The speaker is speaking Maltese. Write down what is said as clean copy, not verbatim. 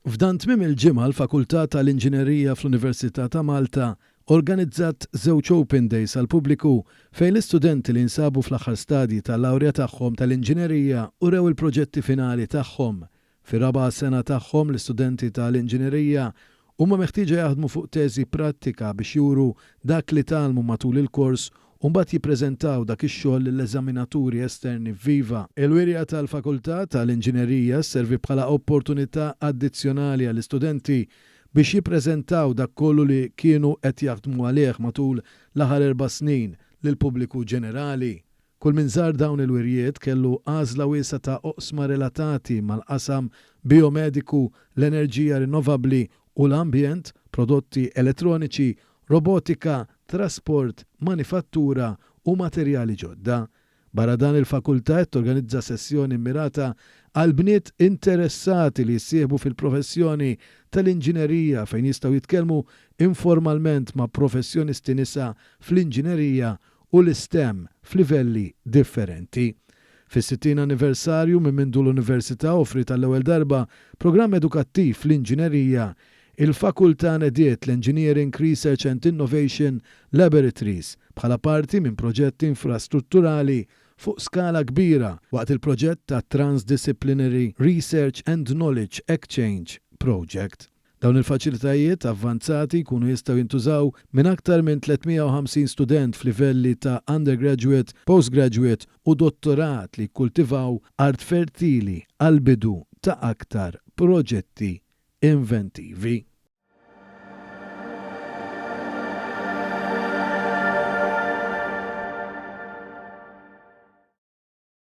F'dan tmiem il-ġimgħa l-Fakultà tal-Inġinerija fl-Università ta' Malta organizzat żewġ Open Days għal pubbliku fejn l-istudenti li nsabu fl-aħħar stadji tal-lawrja tagħhom tal-inġinerija urew il-proġetti finali tagħhom. Fir-raba' sena tagħhom l-istudenti tal-inġinerija huma meħtieġa jaħdmu fuq teżi prattika biex juru dak li talmu matul il-kors u mbagħad jippreżentaw dak ix-xogħol lill-eżaminaturi esterni f'viva. Il-wirja tal-Fakultà tal-Inġinerija sservi bħala opportunità addizzjonali għall-istudenti biex jippreżentaw dak kollu li kienu qed jaħdmu għalih matul l-aħħar 4 snin lill-pubbliku ġenerali. Kull min żar dawn il-wirjiet kellu għażla wiesa ta' oqsma relatati mal-qasam biomediku, l-enerġija rinnovabbli u l-ambjent, prodotti elettroniċi, robotika, trasport, manifattura u materjali ġodda. Barra dan il-fakultà torganizza sessjoni mirata għal bniet interessati li jissieħbu fil-professjoni tal-inġinerija fejn jistgħu jitkellmu informalment ma' professjonisti nisa fl-inġinerija u l-STEM f'livelli differenti. Fis-60 anniversarju minn mindu l-Università offri tal-ewwel darba programm edukattiv fl-inġinerija. Il-fakultà nediet l-Engineering Research and Innovation Laboratories bħala parti minn proġetti infrastrutturali fuq skala kbira waqt il-proġett ta' Transdisciplinary Research and Knowledge Exchange Project. Dawn il-faċilitajiet avvanzati jkunu jistgħu jintużaw minn aktar minn 350 student f'livelli ta' undergraduate, postgraduate u dottorat li kultivaw art fertili għal bidu ta' aktar proġetti inventivi.